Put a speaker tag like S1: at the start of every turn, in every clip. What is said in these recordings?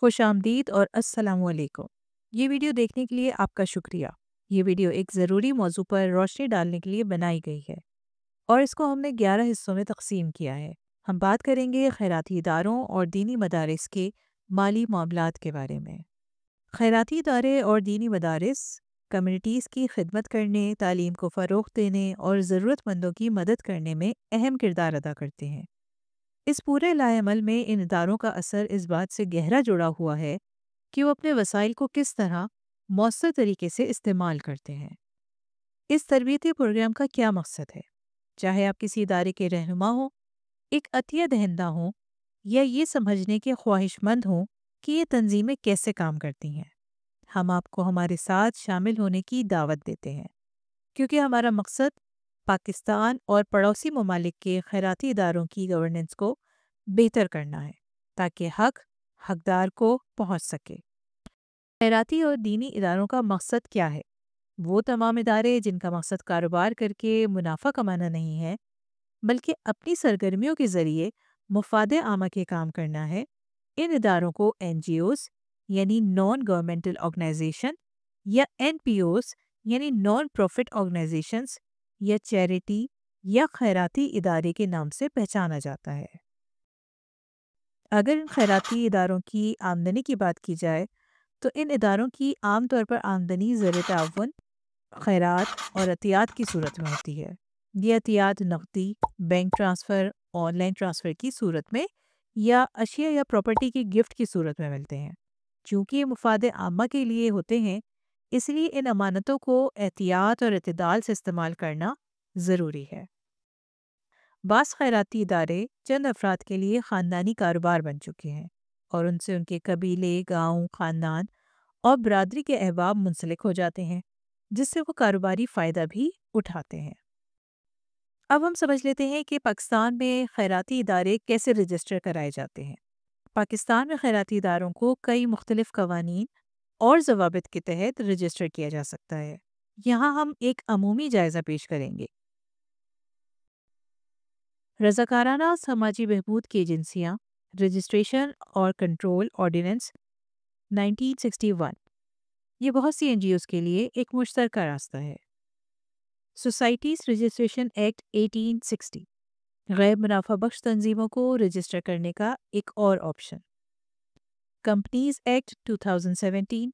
S1: خوش آمدید اور السلام علیکم۔ یہ ویڈیو دیکھنے کے لیے آپ کا شکریہ۔ یہ ویڈیو ایک ضروری موضوع پر روشنی ڈالنے کے لیے بنائی گئی ہے اور اس کو ہم نے 11 حصوں میں تقسیم کیا ہے۔ ہم بات کریں گے خیراتی اداروں اور دینی مدارس کے مالی معاملات کے بارے میں۔ خیراتی ادارے اور دینی مدارس کمیونٹیز کی خدمت کرنے، تعلیم کو فروغ دینے اور ضرورت مندوں کی مدد کرنے میں اہم کردار ادا کرتے ہیں۔ اس پورے لائحہ عمل میں ان اداروں کا اثر اس بات سے گہرا جڑا ہوا ہے کہ وہ اپنے وسائل کو کس طرح مؤثر طریقے سے استعمال کرتے ہیں۔ اس تربیتی پروگرام کا کیا مقصد ہے؟ چاہے آپ کسی ادارے کے رہنما ہوں، ایک عطیہ دہندہ ہوں یا یہ سمجھنے کے خواہش مند ہوں کہ یہ تنظیمیں کیسے کام کرتی ہیں، ہم آپ کو ہمارے ساتھ شامل ہونے کی دعوت دیتے ہیں، کیونکہ ہمارا مقصد پاکستان اور پڑوسی ممالک کے خیراتی اداروں کی گورننس کو بہتر کرنا ہے تاکہ حق حقدار کو پہنچ سکے۔ خیراتی اور دینی اداروں کا مقصد کیا ہے؟ وہ تمام ادارے جن کا مقصد کاروبار کر کے منافع کمانا نہیں ہے بلکہ اپنی سرگرمیوں کے ذریعے مفاد عامہ کے کام کرنا ہے، ان اداروں کو NGOs یعنی نان گورنمنٹل آرگنائزیشن یا NPOs یعنی نان پروفٹ آرگنائزیشنز یا چیریٹی یا خیراتی ادارے کے نام سے پہچانا جاتا ہے۔ اگر ان خیراتی اداروں کی آمدنی کی بات کی جائے تو ان اداروں کی عام طور پر آمدنی زر تعاون، خیرات اور عطیات کی صورت میں ہوتی ہے۔ یہ عطیات نقدی، bank transfer, on line transfer کی صورت میں یا اشیاء یا پراپرٹی کی گفٹ کی صورت میں ملتے ہیں۔ چونکہ یہ مفاد عامہ کے لیے ہوتے ہیں، اس لیے ان امانتوں کو احتیاط اور اعتدال سے استعمال کرنا ضروری ہے۔ بعض خیراتی ادارے چند افراد کے لیے خاندانی کاروبار بن چکے ہیں اور ان سے ان کے قبیلے، گاؤں، خاندان اور برادری کے احباب منسلک ہو جاتے ہیں، جس سے وہ کاروباری فائدہ بھی اٹھاتے ہیں۔ اب ہم سمجھ لیتے ہیں کہ پاکستان میں خیراتی ادارے کیسے رجسٹر کرائے جاتے ہیں۔ پاکستان میں خیراتی اداروں کو کئی مختلف قوانین اور ضوابط کے تحت رجسٹر کیا جا سکتا ہے۔ یہاں ہم ایک عمومی جائزہ پیش کریں گے۔ رضاکارانہ سماجی بہبود کی ایجنسیاں، رجسٹریشن اور کنٹرول آرڈیننس 1961، یہ بہت سی NGOs کے لیے ایک مشترکہ راستہ ہے۔ سوسائٹیز رجسٹریشن ایکٹ 1860، غیر منافع بخش تنظیموں کو رجسٹر کرنے کا ایک اور آپشن۔ کمپنیز ایکٹ 2017،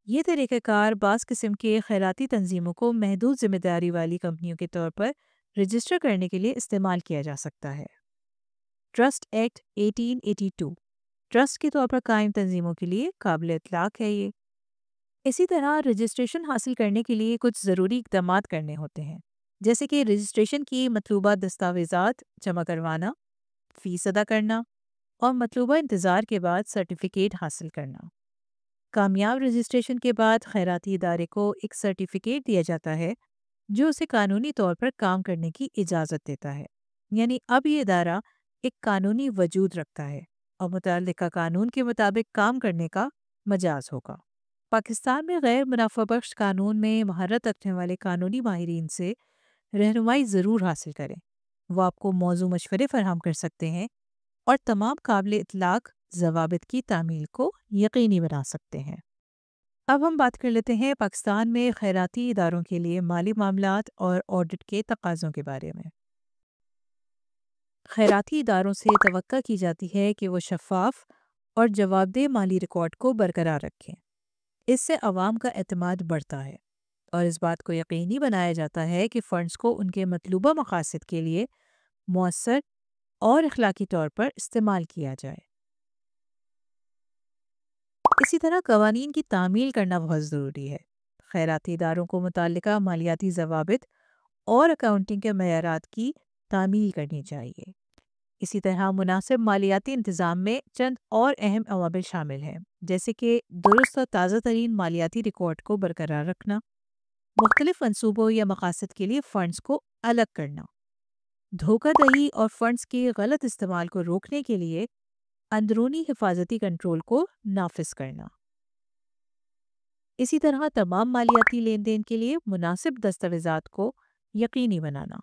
S1: یہ طریقہ کار بعض قسم کے خیراتی تنظیموں کو محدود ذمہ داری والی کمپنیوں کے طور پر رجسٹر کرنے کے لیے استعمال کیا جا سکتا ہے۔ ٹرسٹ ایکٹ 1882، ٹرسٹ کے طور پر قائم تنظیموں کے لیے قابل اطلاق ہے یہ۔ اسی طرح رجسٹریشن حاصل کرنے کے لیے کچھ ضروری اقدامات کرنے ہوتے ہیں، جیسے کہ رجسٹریشن کی مطلوبہ دستاویزات جمع کروانا، فیس ادا کرنا اور مطلوبہ انتظار کے بعد سرٹیفکیٹ حاصل کرنا۔ کامیاب رجسٹریشن کے بعد خیراتی ادارے کو ایک سرٹیفکیٹ دیا جاتا ہے جو اسے قانونی طور پر کام کرنے کی اجازت دیتا ہے، یعنی اب یہ ادارہ ایک قانونی وجود رکھتا ہے اور متعلقہ قانون کے مطابق کام کرنے کا مجاز ہوگا۔ پاکستان میں غیر منافع بخش قانون میں مہارت رکھنے والے قانونی ماہرین سے رہنمائی ضرور حاصل کریں۔ وہ آپ کو موضوع مشورے فراہم کر سکتے ہیں اور تمام قابل اطلاق ضوابط کی تعمیل کو یقینی بنا سکتے ہیں۔ اب ہم بات کر لیتے ہیں پاکستان میں خیراتی اداروں کے لیے مالی معاملات اور آڈٹ کے تقاضوں کے بارے میں۔ خیراتی اداروں سے توقع کی جاتی ہے کہ وہ شفاف اور جواب دہ مالی ریکارڈ کو برقرار رکھیں۔ اس سے عوام کا اعتماد بڑھتا ہے اور اس بات کو یقینی بنایا جاتا ہے کہ فنڈز کو ان کے مطلوبہ مقاصد کے لیے مؤثر اور اخلاقی طور پر استعمال کیا جائے۔ اسی طرح قوانین کی تعمیل کرنا بہت ضروری ہے۔ خیراتی اداروں کو متعلقہ مالیاتی ضوابط اور اکاؤنٹنگ کے معیارات کی تعمیل کرنی چاہیے۔ اسی طرح مناسب مالیاتی انتظام میں چند اور اہم عوامل شامل ہیں، جیسے کہ درست اور تازہ ترین مالیاتی ریکارڈ کو برقرار رکھنا، مختلف منصوبوں یا مقاصد کے لیے فنڈز کو الگ کرنا، دھوکہ دہی اور فنڈز کے غلط استعمال کو روکنے کے لیے اندرونی حفاظتی کنٹرول کو نافذ کرنا۔ اسی طرح تمام مالیاتی لین دین کے لیے مناسب دستاویزات کو یقینی بنانا۔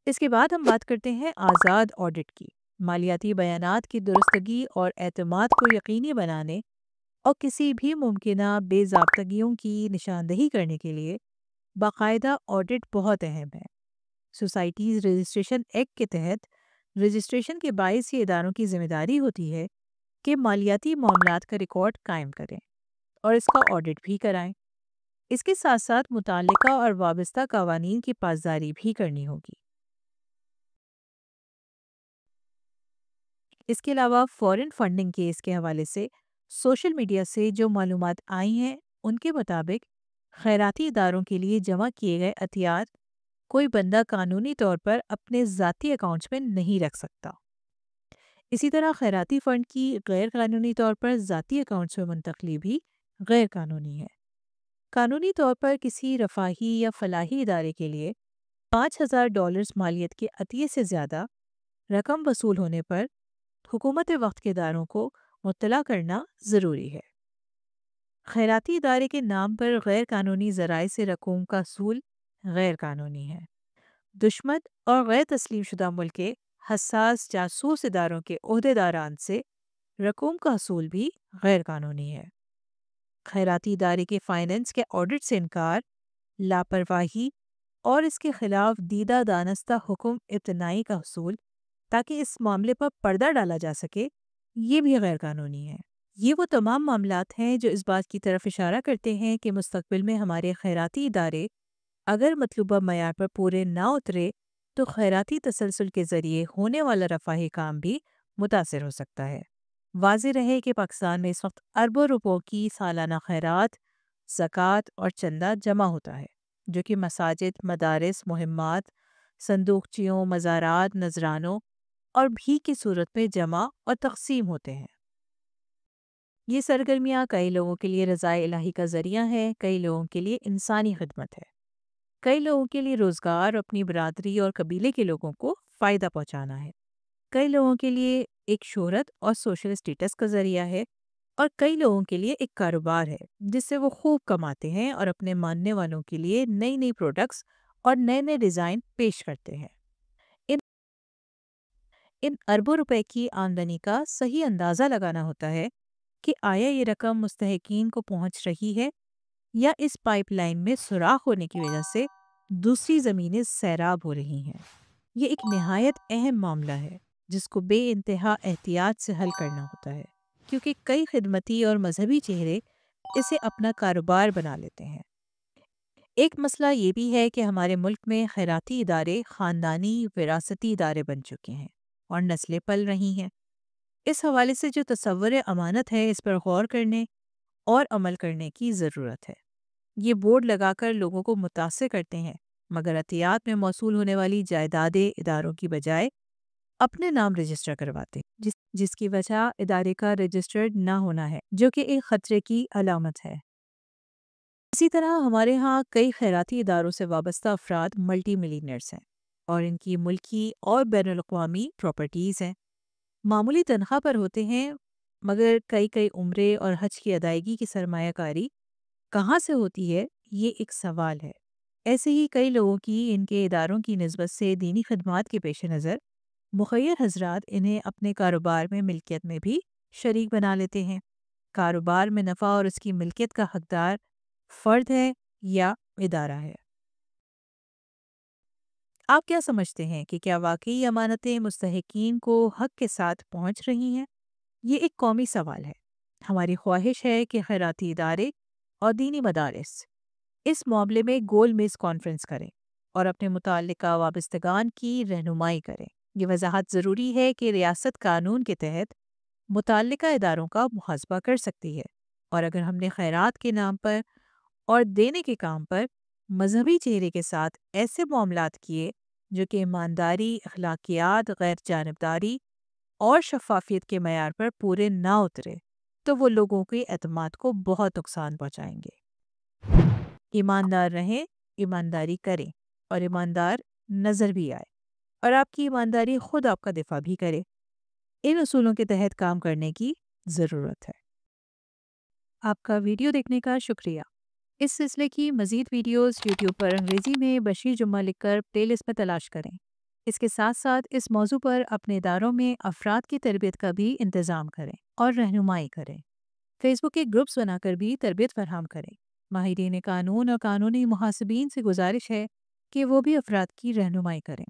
S1: اس کے بعد ہم بات کرتے ہیں آزاد آڈٹ کی۔ مالیاتی بیانات کی درستگی اور اعتماد کو یقینی بنانے اور کسی بھی ممکنہ بے ضابطگیوں کی نشاندہی کرنے کے لیے باقاعدہ آڈٹ بہت اہم ہے۔ سوسائٹیز رجسٹریشن ایکٹ کے تحت رجسٹریشن کے باعث یہ اداروں کی ذمہ داری ہوتی ہے کہ مالیاتی معاملات کا ریکارڈ قائم کریں اور اس کا آڈٹ بھی کرائیں۔ اس کے ساتھ ساتھ متعلقہ اور وابستہ قوانین کی پاسداری بھی کرنی ہوگی۔ اس کے علاوہ فورن فنڈنگ کیس کے حوالے سے سوشل میڈیا سے جو معلومات آئی ہیں ان کے مطابق خیراتی اداروں کے لیے جمع کیے گئے عطیات کوئی بندہ قانونی طور پر اپنے ذاتی اکاؤنٹس میں نہیں رکھ سکتا۔ اسی طرح خیراتی فنڈ کی غیر قانونی طور پر ذاتی اکاؤنٹس میں منتقلی بھی غیر قانونی ہے۔ قانونی طور پر کسی رفاہی یا فلاحی ادارے کے لیے $5,000 مالیت کے عطیے سے زیادہ رقم وصول ہونے پر حکومت وقت کے اداروں کو مطلع کرنا ضروری ہے۔ خیراتی ادارے کے نام پر غیر قانونی ذرائع سے رقوم کا اصول غیر قانونی ہے۔ دشمن اور غیر تسلیم شدہ ملک کے حساس جاسوس اداروں کے عہدیداران سے رقوم کا اصول بھی غیر قانونی ہے۔ خیراتی ادارے کے فائنینس کے آڈٹ سے انکار، لاپرواہی اور اس کے خلاف دیدہ دانستہ حکم امتناعی کا حصول تاکہ اس معاملے پر پردہ ڈالا جا سکے، یہ بھی غیر قانونی ہے۔ یہ وہ تمام معاملات ہیں جو اس بات کی طرف اشارہ کرتے ہیں کہ مستقبل میں ہمارے خیراتی ادارے اگر مطلوبہ معیار پر پورے نہ اترے تو خیراتی تسلسل کے ذریعے ہونے والا رفاہی کام بھی متاثر ہو سکتا ہے۔ واضح رہے کہ پاکستان میں اس وقت اربوں روپوں کی سالانہ خیرات، زکوٰۃ اور چندہ جمع ہوتا ہے، جو کہ مساجد، مدارس، مہمات، صندوقچیوں، مزارات، نذرانوں اور بھی کی صورت میں جمع اور تقسیم ہوتے ہیں۔ یہ سرگرمیاں کئی لوگوں کے لیے رضائے الہی کا ذریعہ ہے، کئی لوگوں کے لیے انسانی خدمت ہے، کئی لوگوں کے لیے روزگار، اپنی برادری اور قبیلے کے لوگوں کو فائدہ پہنچانا ہے، کئی لوگوں کے لیے ایک شہرت اور سوشل اسٹیٹس کا ذریعہ ہے، اور کئی لوگوں کے لیے ایک کاروبار ہے جس سے وہ خوب کماتے ہیں اور اپنے ماننے والوں کے لیے نئی نئی پروڈکٹس اور نئے نئے ڈیزائن پیش کرتے ہیں۔ ان ان اربوں روپے کی آمدنی کا صحیح اندازہ لگانا ہوتا ہے کہ آیا یہ رقم مستحقین کو پہنچ رہی ہے یا اس پائپ لائن میں سوراخ ہونے کی وجہ سے دوسری زمینیں سیراب ہو رہی ہیں۔ یہ ایک نہایت اہم معاملہ ہے جس کو بے انتہا احتیاط سے حل کرنا ہوتا ہے، کیونکہ کئی خدمتی اور مذہبی چہرے اسے اپنا کاروبار بنا لیتے ہیں۔ ایک مسئلہ یہ بھی ہے کہ ہمارے ملک میں خیراتی ادارے خاندانی وراثتی ادارے بن چکے ہیں اور نسلیں پل رہی ہیں۔ اس حوالے سے جو تصور امانت ہے اس پر غور کرنے اور عمل کرنے کی ضرورت ہے۔ یہ بورڈ لگا کر لوگوں کو متاثر کرتے ہیں، مگر عطیات میں موصول ہونے والی جائیدادیں اداروں کی بجائے اپنے نام رجسٹر کرواتے ہیں، جس کی وجہ ادارے کا رجسٹرڈ نہ ہونا ہے، جو کہ ایک خطرے کی علامت ہے۔ اسی طرح ہمارے ہاں کئی خیراتی اداروں سے وابستہ افراد ملٹی ملینئرز ہیں اور ان کی ملکی اور بین الاقوامی پراپرٹیز ہیں۔ معمولی تنخواہ پر ہوتے ہیں، مگر کئی عمرے اور حج کی ادائیگی کی سرمایہ کاری کہاں سے ہوتی ہے، یہ ایک سوال ہے۔ ایسے ہی کئی لوگوں کی ان کے اداروں کی نسبت سے دینی خدمات کے پیش نظر مخیر حضرات انہیں اپنے کاروبار میں ملکیت میں بھی شریک بنا لیتے ہیں۔ کاروبار میں نفع اور اس کی ملکیت کا حقدار فرد ہے یا ادارہ ہے؟ آپ کیا سمجھتے ہیں کہ کیا واقعی امانتیں مستحقین کو حق کے ساتھ پہنچ رہی ہیں؟ یہ ایک قومی سوال ہے۔ ہماری خواہش ہے کہ خیراتی ادارے اور دینی مدارس اس معاملے میں گول میز کانفرنس کریں اور اپنے متعلقہ وابستگان کی رہنمائی کریں۔ یہ وضاحت ضروری ہے کہ ریاست قانون کے تحت متعلقہ اداروں کا محاسبہ کر سکتی ہے، اور اگر ہم نے خیرات کے نام پر اور دینے کے کام پر مذہبی چہرے کے ساتھ ایسے معاملات کیے جو کہ ایمانداری، اخلاقیات، غیر جانبداری اور شفافیت کے معیار پر پورے نہ اترے، تو وہ لوگوں کے اعتماد کو بہت نقصان پہنچائیں گے۔ ایماندار رہیں، ایمانداری کریں اور ایماندار نظر بھی آئے، اور آپ کی ایمانداری خود آپ کا دفاع بھی کرے۔ ان اصولوں کے تحت کام کرنے کی ضرورت ہے۔ آپ کا ویڈیو دیکھنے کا شکریہ۔ اس سلسلے کی مزید ویڈیوز یوٹیوب پر انگریزی میں بشیر جمعہ لکھ کر پلے لسٹ میں تلاش کریں۔ اس کے ساتھ ساتھ اس موضوع پر اپنے اداروں میں افراد کی تربیت کا بھی انتظام کریں اور رہنمائی کریں۔ فیس بک کے گروپس بنا کر بھی تربیت فراہم کریں۔ ماہرین قانون اور قانونی محاسبین سے گزارش ہے کہ وہ بھی افراد کی رہنمائی کریں۔